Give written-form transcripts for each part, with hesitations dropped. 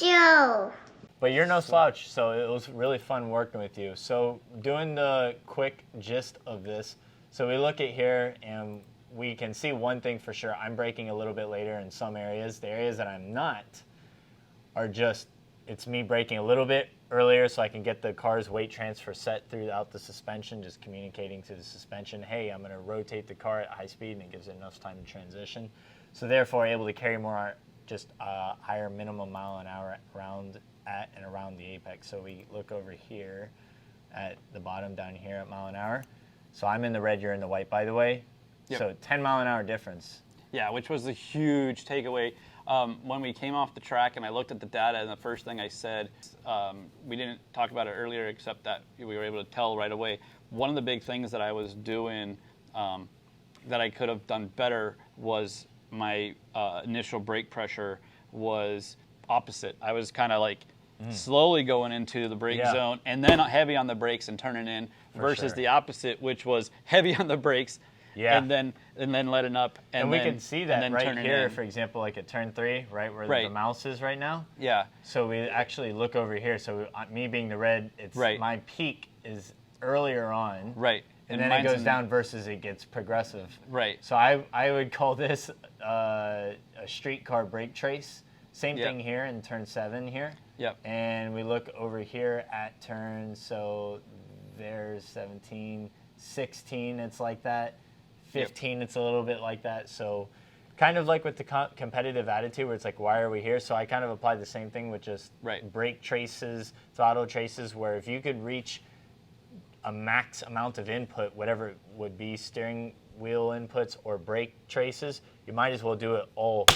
you. But you're no slouch, so it was really fun working with you. So doing the quick gist of this, so we look at here and we can see one thing for sure. I'm braking a little bit later in some areas. The areas that I'm not are just, it's me braking a little bit earlier so I can get the car's weight transfer set throughout the suspension, just communicating to the suspension, hey, I'm going to rotate the car at high speed, and it gives it enough time to transition. So therefore able to carry more, just a higher minimum mile an hour around at and around the apex. So we look over here at the bottom down here at mile an hour. So I'm in the red, you're in the white, by the way. Yep. So 10 mile an hour difference. Yeah, which was a huge takeaway. When we came off the track and I looked at the data, and the first thing I said, we didn't talk about it earlier, except that we were able to tell right away. One of the big things that I was doing that I could have done better was my initial brake pressure was opposite. I was kind of like slowly going into the brake zone and then heavy on the brakes and turning in, versus the opposite, which was heavy on the brakes and then letting up. And we can see that right here, in. for example, like at turn 3, right where the mouse is right now. Yeah. So we actually look over here. So me being the red, it's my peak is earlier on. Right. And then it goes down versus it gets progressive. Right. So I would call this a street car brake trace. Same thing here in turn 7 here. Yep. And we look over here at turn, so there's 17, 16, it's like that. 15, it's a little bit like that. So kind of like with the competitive attitude where it's like, why are we here? So I kind of applied the same thing with just brake traces, throttle traces, where if you could reach a max amount of input, whatever it would be, steering wheel inputs or brake traces, you might as well do it all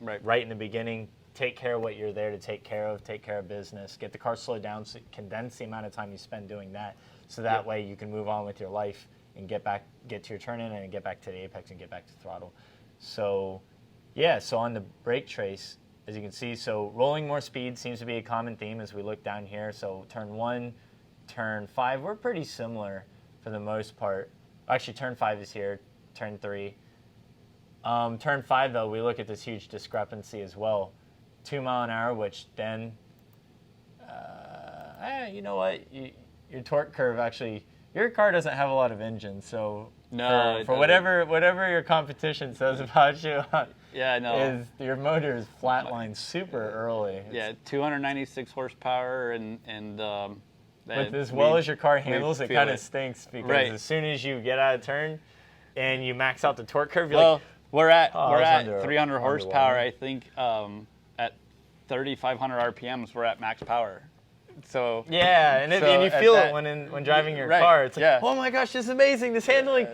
right in the beginning. Take care of what you're there to take care of business, get the car slowed down, so condense the amount of time you spend doing that, so that way you can move on with your life and get to your turn in and get back to the apex and get back to throttle. So so on the brake trace, as you can see, so rolling more speed seems to be a common theme as we look down here. So turn 1, turn 5, we're pretty similar for the most part. Actually, turn 5 is here, turn 3. Turn 5, though, we look at this huge discrepancy as well. 2 mile an hour, which then, you know what, your torque curve actually, your car doesn't have a lot of engine, so for whatever your competition says about you, is your motor is flatlined super early. Yeah, 296 horsepower and with as well as your car handles, it kind of stinks because as soon as you get out of turn and you max out the torque curve, you're like, we're at 300 horsepower, I think. At 3,500 RPMs, we're at max power. So and you feel it when driving your car. It's like, oh my gosh, this is amazing, this handling.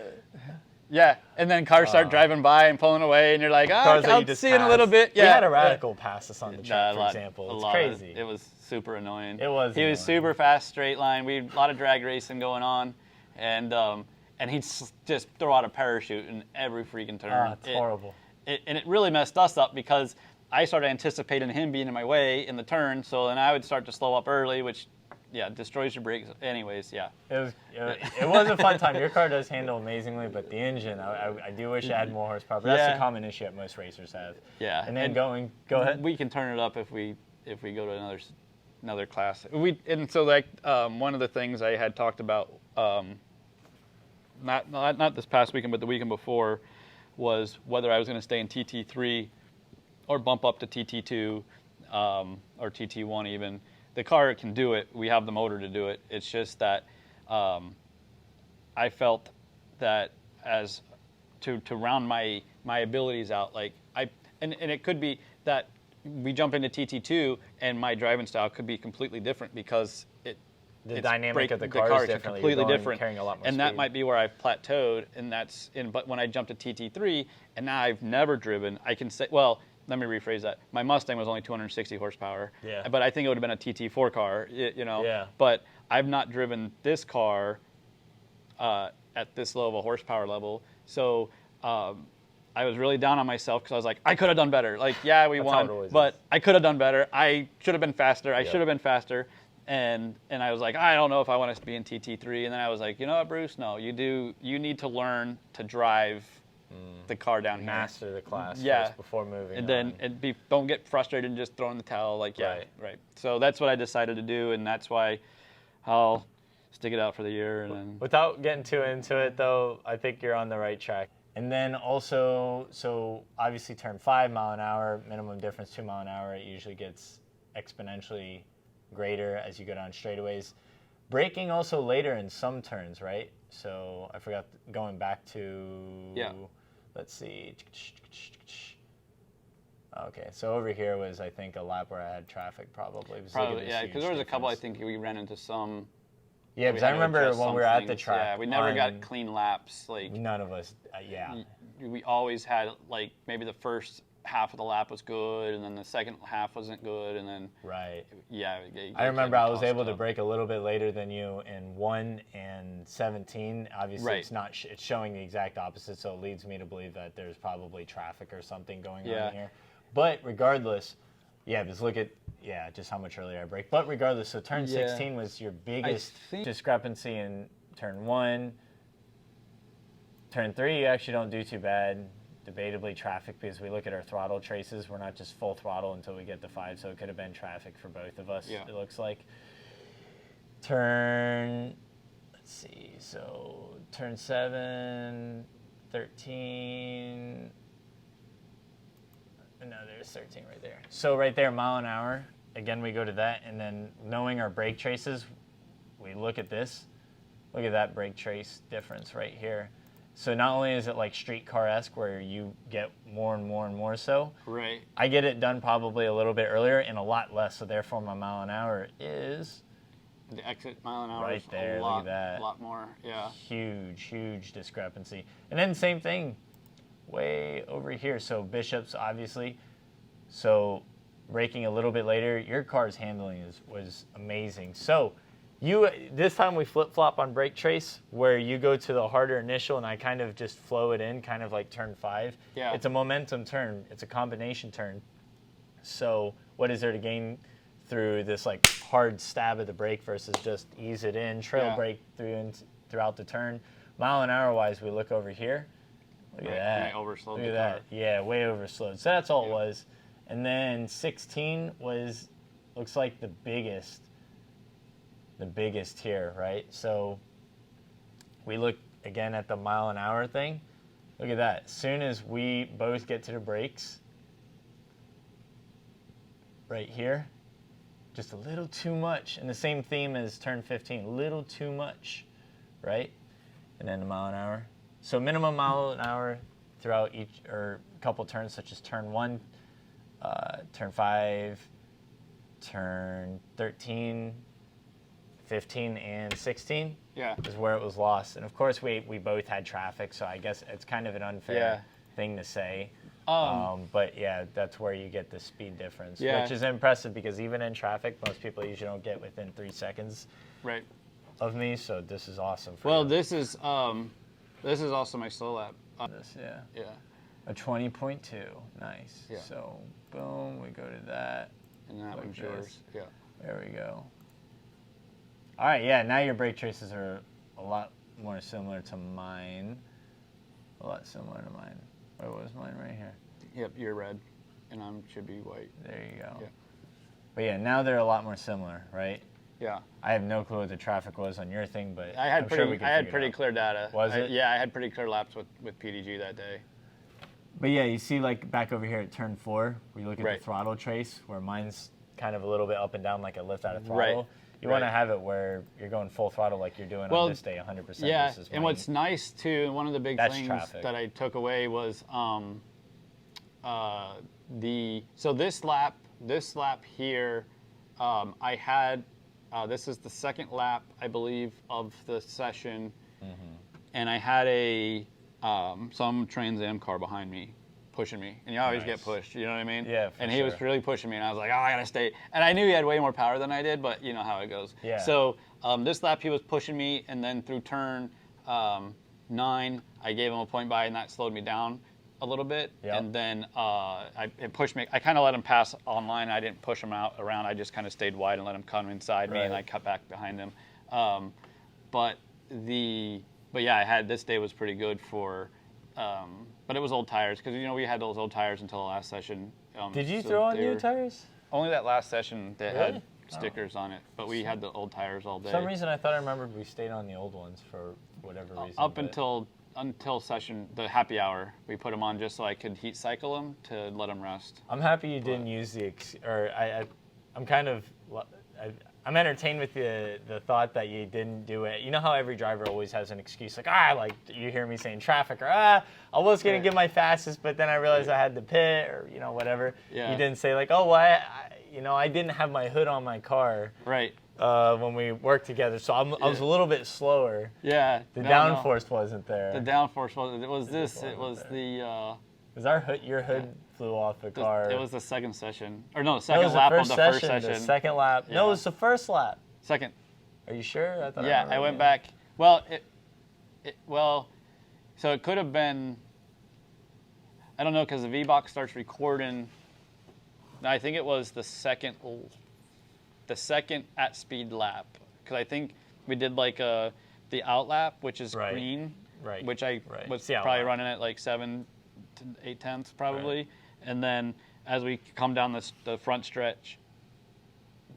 And then cars start driving by and pulling away, and you're like, I'll see in a little bit. We had a radical pass us on the track, for example. It's crazy. It was super annoying. It was. He was super fast, straight line. We had a lot of drag racing going on, and he'd just throw out a parachute in every freaking turn. It's horrible. And it really messed us up because I started anticipating him being in my way in the turn, so then I would start to slow up early, which, destroys your brakes. Anyways, It was a fun time. Your car does handle amazingly, but the engine, I do wish it had more horsepower. But that's a common issue that most racers have. Yeah. And then go ahead. We can turn it up if we go to another class. One of the things I had talked about, not this past weekend, but the weekend before, was whether I was going to stay in TT3 or bump up to TT2 or TT1 even. The car can do it. We have the motor to do it. It's just that I felt that as to round my abilities out, and it could be that we jump into TT2 and my driving style could be completely different because the dynamic of the car is completely different, carrying a lot more and speed. that might be where I've plateaued. But when I jumped to TT3 and now I've never driven, I can say, well, let me rephrase that. My Mustang was only 260 horsepower, but I think it would have been a TT4 car, But I've not driven this car at this low of a horsepower level, so I was really down on myself because I was like, I could have done better. We won, but I could have done better. I should have been faster. I should have been faster. And I was like, I don't know if I want to be in TT3. And then I was like, you know what, Bruce? No, you do. You need to learn to drive the car down here. Master the class Yeah. first before moving And then don't get frustrated and just throwing the towel. Like, yeah, right. So that's what I decided to do, and that's why I'll stick it out for the year. And then Without getting too into it, though, I think you're on the right track. And then also, so obviously turn 5 mile an hour, minimum difference 2 mile an hour, it usually gets exponentially greater as you go down straightaways. Braking also later in some turns, right? So I forgot, going back to, let's see. Okay, so over here was, I think, a lap where I had traffic probably. Probably, yeah, because there was a couple, I think we ran into some. Yeah, because I remember when we were at the track. Yeah, we never got clean laps. Like, none of us, yeah. We always had, like, maybe the first half of the lap was good, and then the second half wasn't good, and then right. Yeah, I remember I was able to brake a little bit later than you in 1 and 17. Obviously, it's not. It's showing the exact opposite, so it leads me to believe that there's probably traffic or something going on here. But regardless, just look at just how much earlier I braked. But regardless, so turn 16 was your biggest discrepancy in turn 1. Turn 3, you actually don't do too bad. Debatably traffic, because we look at our throttle traces, we're not just full throttle until we get to 5, so it could have been traffic for both of us, it looks like. Turn, let's see, so turn 7, 13, no, there's 13 right there. So right there, mile an hour, again, we go to that, and then knowing our brake traces, we look at this, look at that brake trace difference right here. So not only is it like streetcar-esque where you get more and more and more so, right. I get it done probably a little bit earlier and a lot less, so therefore my mile an hour is... The exit mile an hour right is there, a lot, look at that. a lot more, yeah. Huge discrepancy. And then same thing, way over here. So Bishop's obviously, so braking a little bit later, your car's handling was amazing. So this time we flip-flop on brake trace, where you go to the harder initial and I kind of just flow it in, kind of like turn 5. Yeah. It's a momentum turn. It's a combination turn. So what is there to gain through this like hard stab of the brake versus just ease it in, trail brake throughout the turn? Mile an hour wise, we look over here. Look at that. Overslowed look at that. Yeah, way overslowed. So that's all it was. And then 16 was, looks like the biggest here, right? So we look again at the mile an hour thing. Look at that. As soon as we both get to the brakes, right here, just a little too much. And the same theme as turn 15, a little too much, right? And then the mile an hour. So minimum mile an hour throughout each, or a couple turns, such as turn 1, turn 5, turn 13, 15 and 16 is where it was lost. And of course we both had traffic, so I guess it's kind of an unfair thing to say. But yeah, that's where you get the speed difference, which is impressive because even in traffic, most people usually don't get within 3 seconds of me, so this is awesome for you. This is also my slow lap. A 20.2, nice. So boom, we go to that. And that one's yours. Yeah. There we go. All right, now your brake traces are a lot more similar to mine. A lot similar to mine. Where was mine? Right here. Yep, you're red, and I should be white. There you go. Yeah. But now they're a lot more similar, right? Yeah. I have no clue what the traffic was on your thing, but I had pretty it clear data. Was it? Yeah, I had pretty clear laps with PDG that day. But yeah, you see like back over here at turn 4, where you look at the throttle trace, where mine's kind of a little bit up and down like a lift out of throttle. Right. You want to have it where you're going full throttle like you're doing on this day, 100% versus mine. And what's nice too, and one of the big things that I took away was this lap here, I had this is the second lap, I believe, of the session, and I had some Trans Am car behind me pushing me, and you always get pushed, you know what I mean? Yeah, and he was really pushing me, and I was like, oh, I gotta stay. And I knew he had way more power than I did, but you know how it goes. Yeah. So this lap he was pushing me, and then through turn 9, I gave him a point by, and that slowed me down a little bit. Yep. And then it pushed me. I kind of let him pass online. I didn't push him around. I just kind of stayed wide and let him come inside me, and I cut back behind him. But yeah, this day was pretty good for but it was old tires because we had those old tires until the last session. Did you so throw on they new were- tires? Only that last session that Really? had stickers on it, but we had the old tires all day. For some reason, I thought I remembered we stayed on the old ones for whatever reason. Up but- until session, the happy hour, we put them on just so I could heat cycle them to let them rest. I'm happy you didn't use I'm kind of, I'm entertained with the thought that you didn't do it. You know how every driver always has an excuse, like you hear me saying traffic, or I was gonna give my fastest, but then I realized I had to pit, or whatever. Yeah. You didn't say like, oh, well, I didn't have my hood on my car. Right. When we worked together, so I was a little bit slower. Yeah. The downforce wasn't there. The downforce was this. It was Your hood flew off the car. It was the second session, or no, the That was second lap of first the first session. session. The second lap. Yeah. No, it was the first lap. Second. Are you sure? I thought Yeah, remember I went it. back. Well, so it could have been. I don't know because the V-Box starts recording. I think it was the second at speed lap, because I think we did like the out lap, which is Right. green, Right. which I Right. was The out probably lap. running at like 7 to 8/10 probably, Right. and then as we come down the front stretch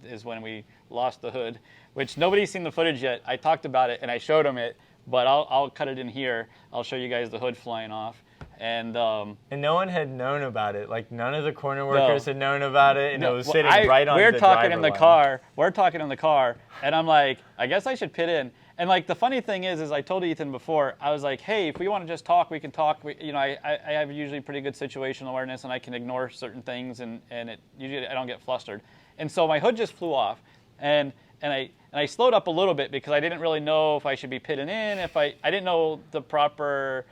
is when we lost the hood, which nobody's seen the footage yet. I talked about it and I showed them it, but I'll cut it in here. I'll show you guys the hood flying off. And no one had known about it. Like none of the corner workers had known about it, and it was sitting right on we're the talking in driver the line. car. We're talking in the car, and I'm like, I guess I should pit in. And like the funny thing is I told Ethan before, I was like, hey, if we want to just talk, we can talk. I have usually pretty good situational awareness, and I can ignore certain things, and usually I don't get flustered. And so my hood just flew off, and I slowed up a little bit because I didn't really know if I should be pitting in, if I didn't know the proper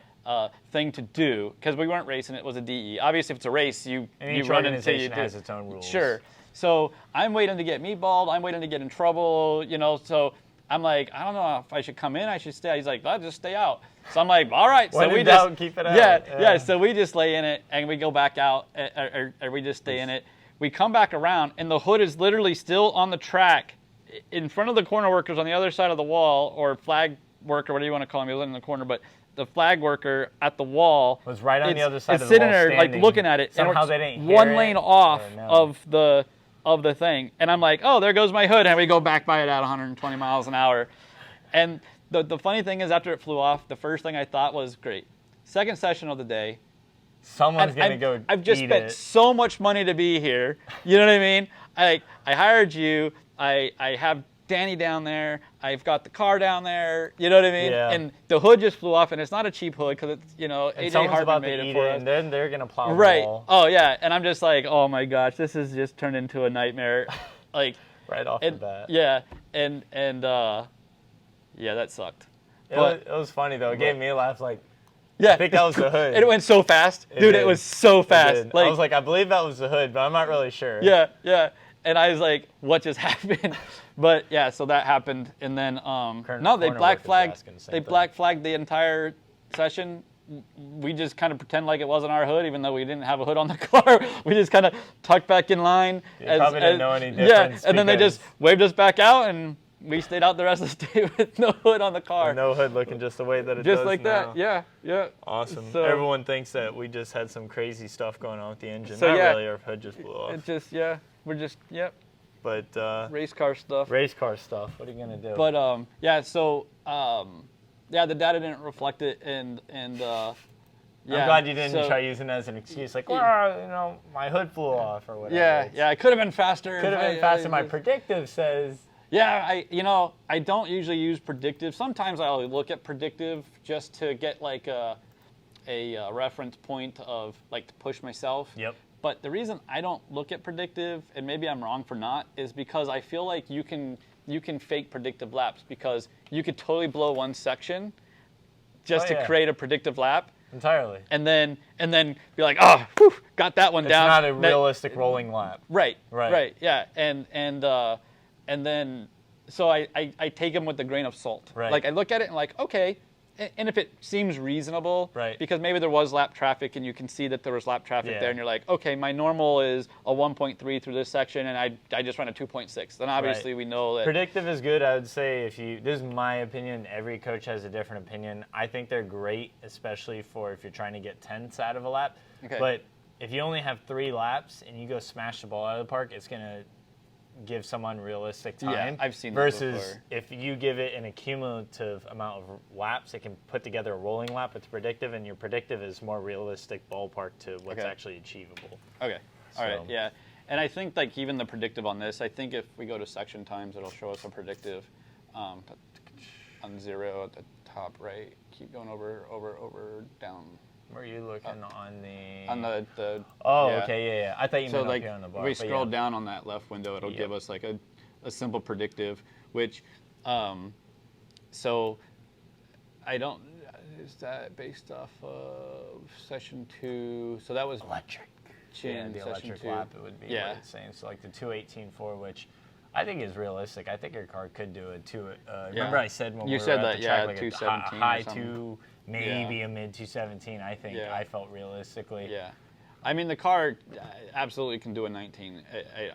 thing to do, because we weren't racing. It was a DE. Obviously, if it's a race, you Each run until you organization do. has its own rules. Sure. So I'm waiting to get meatballed. I'm waiting to get in trouble. So I'm like, I don't know if I should come in. I should stay. He's like, I'll just stay out. So I'm like, all right. When So we in just doubt, keep it out. Yeah. So we just lay in it and we go back out, or we just stay in it. We come back around and the hood is literally still on the track, in front of the corner workers on the other side of the wall, or flag worker, whatever you want to call him. He was in the corner, but the flag worker at the wall Was right on the other side it's of the sitting wall, there standing. like looking at it. Somehow and we're they didn't hear one it, lane off or no. of the thing, and I'm like, oh, there goes my hood, and we go back by it at 120 miles an hour. And the funny thing is, after it flew off, the first thing I thought was, great, second session of the day. Someone's gonna go. I've just eat spent it. so much money to be here. You know what I mean? I hired you. I have Danny down there. I've got the car down there. You know what I mean? Yeah. And the hood just flew off, and it's not a cheap hood because it's And AJ someone's Hartman about made to it eat for it, us. and then they're gonna plow Right. the wall Oh yeah. And I'm just like, oh my gosh, this has just turned into a nightmare. Like right off the bat. yeah, and yeah, that sucked. It was funny though. It gave me a laugh. Like, Yeah, I think that was the hood. It went so fast, dude. It did. was so It fast. did. I was like, I believe that was the hood, but I'm not really sure. yeah. And I was like, what just happened? But yeah, so that happened, and then no, they corner black workers flagged. asking the same They thing. black flagged the entire session. We just kind of pretend like it wasn't our hood, even though we didn't have a hood on the car. We just kind of tucked back in line. You probably didn't know any Yeah, difference and then they because- just waved us back out, and we stayed out the rest of the day with no hood on the car. No hood, looking just the way that it just does like now. that. Yeah. Awesome. So- Everyone thinks that we just had some crazy stuff going on with the engine. So, Not yeah. really. Our hood just blew off. It just we're just But race car stuff. race car stuff. What are you gonna do? But so the data didn't reflect it, and yeah. I'm glad you didn't so- try using it as an excuse, like, well, my hood flew off or whatever. Yeah, I could have been faster. Could have been faster. My predictive says. Yeah, I don't usually use predictive. Sometimes I'll look at predictive just to get like a reference point of like to push myself. Yep. But the reason I don't look at predictive, and maybe I'm wrong for not, is because I feel like you can fake predictive laps, because you could totally blow one section just to create a predictive lap. Entirely. And then be like, oh, whew, got that one It's down. not a realistic rolling lap. Right. Right. Yeah. And then so I take them with a grain of salt. Right. Like I look at it and like, okay, and if it seems reasonable, Right. because maybe there was lap traffic and you can see that there was lap traffic there, and you're like, okay, my normal is a 1.3 through this section, and I just ran a 2.6. Then obviously we know that predictive is good. I would say this is my opinion. Every coach has a different opinion. I think they're great, especially for if you're trying to get tenths out of a lap. Okay. But if you only have 3 laps and you go smash the ball out of the park, it's gonna give some unrealistic time. Yeah, I've seen that versus before. if you give it an accumulative amount of laps, it can put together a rolling lap with predictive, and your predictive is more realistic ballpark to what's Okay. actually achievable. Okay. All right. So- Yeah. And I think like even the predictive on this, I think if we go to section times, it'll show us a predictive on 0 at the top right. Keep going over, down. Were you looking on the? On the Oh, yeah. okay, yeah. I thought you So meant like up here on the bar. if we but scroll yeah. down on that left window, it'll give us like a simple predictive, which so I don't. Is that based off of session 2? So that was Electric. Chin, the session electric 2. lap, it would be what it's saying. So like the 2:18.4, which I think is realistic. I think your car could do it too. Remember I said when You we were said at that, the track, yeah, like a 217 or high something. 2, maybe a mid 217. I think Yeah. I felt realistically. Yeah. I mean, the car absolutely can do a 19.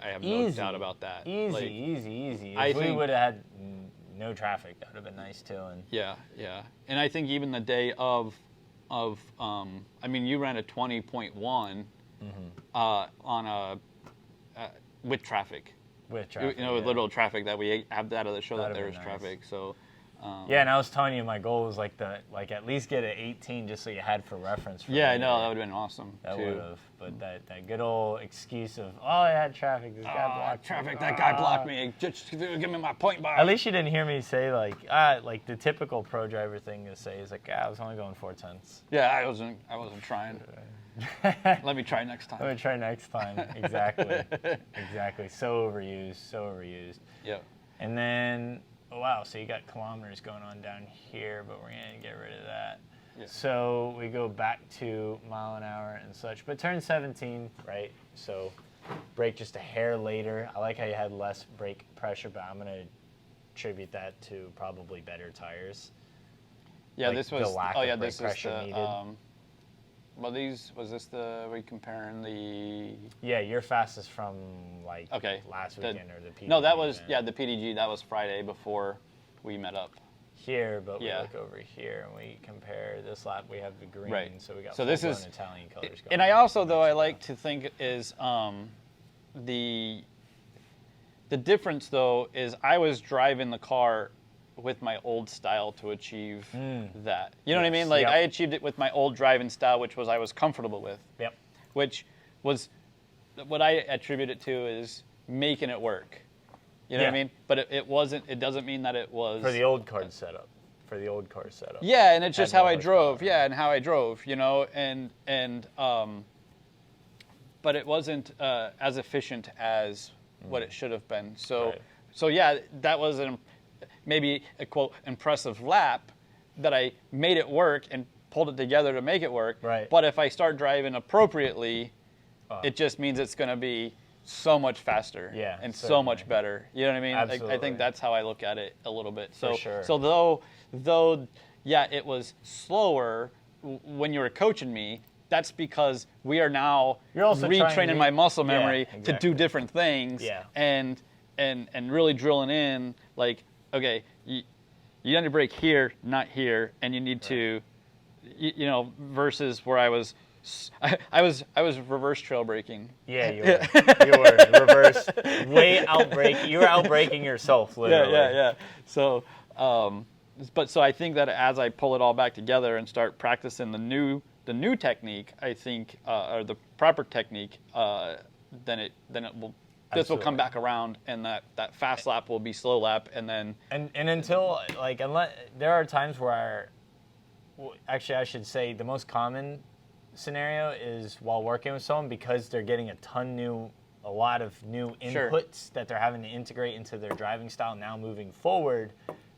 I have no Easy. doubt about that. Easy, Like, easy. I If we think- would have had no traffic, that would have been nice too. And Yeah. And I think even the day of I mean, you ran a 20.1 on a with traffic. with traffic, You know, with yeah. little traffic that we have data that show that That'd there be is nice. traffic. So. Yeah, and I was telling you my goal was like at least get an 18 just so you had for reference. For Yeah, I later. know that would have been awesome. That too. would have, but that good old excuse of I had traffic. This guy blocked me." Traffic! That guy blocked me. Just give me my point bar. At least you didn't hear me say like the typical pro driver thing to say is like I was only going 4/10. Yeah, I wasn't trying. Let me try next time. Let me try next time. Exactly. Exactly. So overused. Yep. And then, oh, wow, so you got kilometers going on down here, but we're going to get rid of that. Yeah. So we go back to mile an hour and such. But turn 17, right? So brake just a hair later. I like how you had less brake pressure, but I'm going to attribute that to probably better tires. Yeah, Like this the was. lack Oh of yeah, brake this is pressure the. needed. Well, was this the? We comparing the. Yeah, you're fastest from like Okay. last the- weekend or the PDG. No, that was event. the PDG. That was Friday before we met up. Here, but Yeah. we look over here and we compare this lap. We have the green, Right. so we got So this full-blown is- Italian colors going. And I on. also, though, I like to think is the difference though is I was driving the car with my old style to achieve that. You know what I mean? Yes. Like Yep. I achieved it with my old driving style, which was I was comfortable with. Yep. Which was what I attribute it to is making it work. You know what I Yeah. mean? But it wasn't. It doesn't mean that it was For the old card setup. For the old car setup. Yeah, and it's just Had how no I drove. horsepower. Yeah, and how I drove. You know, and but it wasn't as efficient as what it should have been. So Right. so yeah, that was maybe a quote impressive lap that I made it work and pulled it together to make it work. Right. But if I start driving appropriately, it just means it's going to be so much faster Yeah, and so certainly. much better. You know what I mean? Like, I Absolutely. think that's how I look at it a little bit. So sure. so though yeah, it was slower when you were coaching me. That's because we are now You're also trying to retraining my muscle yeah, memory to exactly. do different things. Yeah. And really drilling in like, okay, you need to brake here, not here, and you need to, you know, versus where I was reverse trail braking. Yeah, you were. You were reverse, way outbrake. You were outbraking yourself, literally. Yeah. So, but so I think that as I pull it all back together and start practicing the new technique, I think, or the proper technique, then it will. This will come Absolutely. back around, and that fast lap will be slow lap, and then And until like unless there are times where, actually I should say the most common scenario is while working with someone because they're getting a lot of new Sure. inputs that they're having to integrate into their driving style now moving forward.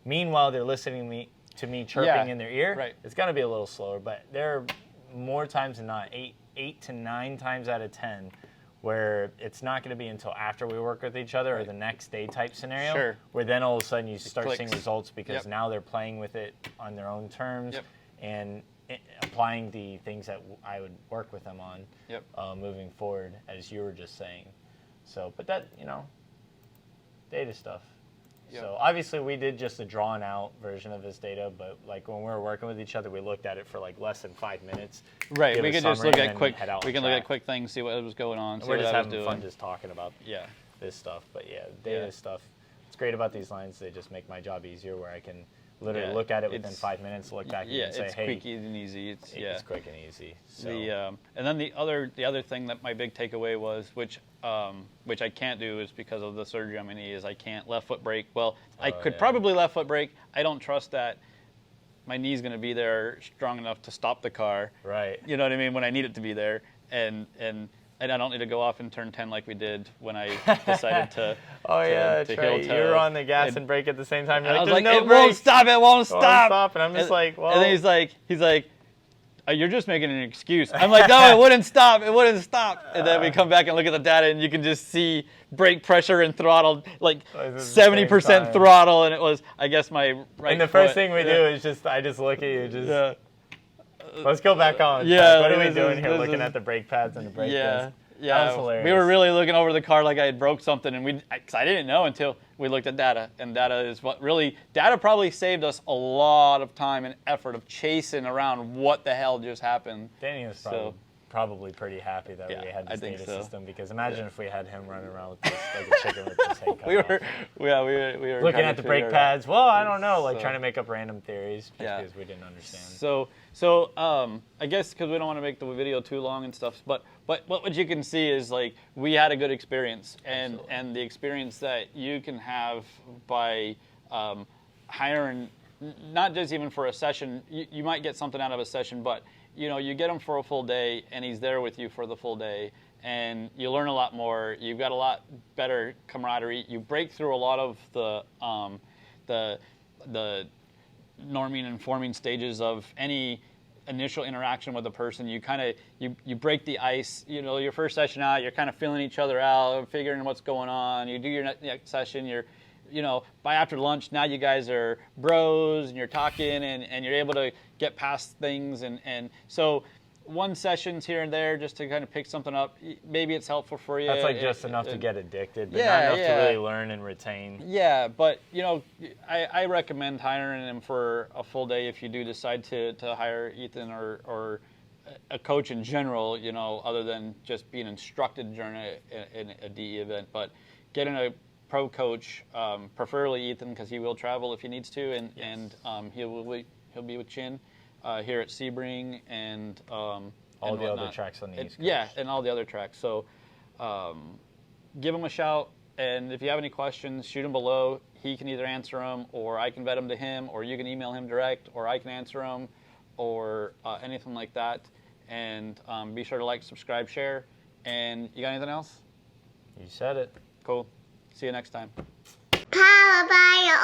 Meanwhile, they're listening to me chirping Yeah, in their ear. right. It's gonna be a little slower, but there are more times than not, 8 to 9 times out of 10, where it's not going to be until after we work with each other or the next day type scenario, Sure. where then all of a sudden you start clicks. seeing results because Yep. now they're playing with it on their own terms Yep. and applying the things that I would work with them on Yep. moving forward, as you were just saying. So, but that, data stuff. Yep. So obviously we did just a drawn out version of this data, but like when we were working with each other, we looked at it for like less than 5 minutes. Right. give We a could just summary, look and at then quick. head out We on can look at track. quick things, see what was going on, And see we're what just I was having doing. fun just talking about Yeah. this stuff. But yeah, data Yeah. stuff. It's great about these lines. They just make my job easier where I can literally Yeah, look at it within it's- 5 minutes, look back Yeah, and say, it's hey, quick and easy. it's quick and easy. So, And then the other thing that my big takeaway was, which I can't do, is because of the surgery on my knee, is I can't left foot brake. Well, I could probably left foot brake. I don't trust that my knee's going to be there strong enough to stop the car. right. You know what I mean? When I need it to be there, and I don't need to go off and turn 10 like we did when I decided to. Oh yeah, to that's right. heel You were toe. on the gas and brake at the same time. You're And I like, was like, "There's no it won't brakes." stop, it won't Well, stop. And I'm just like, well. And then he's like, you're just making an excuse. I'm like, no, it wouldn't stop. It wouldn't stop. And then we come back and look at the data, and you can just see brake pressure and throttle, like Like, this is the same 70% time. throttle, and it was, I guess, my right And the first foot. thing we Yeah. do is I just look at you, Yeah. let's go back on. Yeah, What are we this doing is- here? this Looking is- at the brake pads and the brake Yeah. disc. Yeah, That was hilarious. we were really looking over the car like I had broke something, and cause I didn't know until we looked at data, and data probably saved us a lot of time and effort of chasing around what the hell just happened. Danny was So- probably pretty happy that Yeah, we had I this think data so. system, because imagine if we had him running around with this, like a chicken with his head cut We off. were Looking trying at to the brake figure it out. pads. Well, I don't know, like So- trying to make up random theories just Yeah. because we didn't understand. So I guess because we don't want to make the video too long and stuff, but what you can see is like we had a good experience, and the experience that you can have by hiring, not just even for a session, you might get something out of a session, but you get him for a full day, and he's there with you for the full day, and you learn a lot more. You've got a lot better camaraderie. You break through a lot of the norming and forming stages of any initial interaction with a person. You kind of you break the ice. Your first session out, you're kind of feeling each other out, figuring what's going on. You do your next session, by after lunch, now you guys are bros and you're talking and you're able to get past things. And so one sessions here and there just to kind of pick something up, maybe it's helpful for you. That's like just enough to get addicted, but not Yeah, enough to yeah. really learn and retain. Yeah, but I recommend hiring him for a full day if you do decide to hire Ethan or a coach in general, other than just being instructed during a DE event. But getting a pro coach, preferably Ethan, because he will travel if he needs to, and he'll be with Chin here at Sebring and All the whatnot. other tracks on the East Coast. Yeah, and all the other tracks. So give him a shout, and if you have any questions, shoot them below. He can either answer them, or I can vet them to him, or you can email him direct, or I can answer them, or anything like that. And be sure to like, subscribe, share. And you got anything else? You said it. Cool. See you next time. Powered by your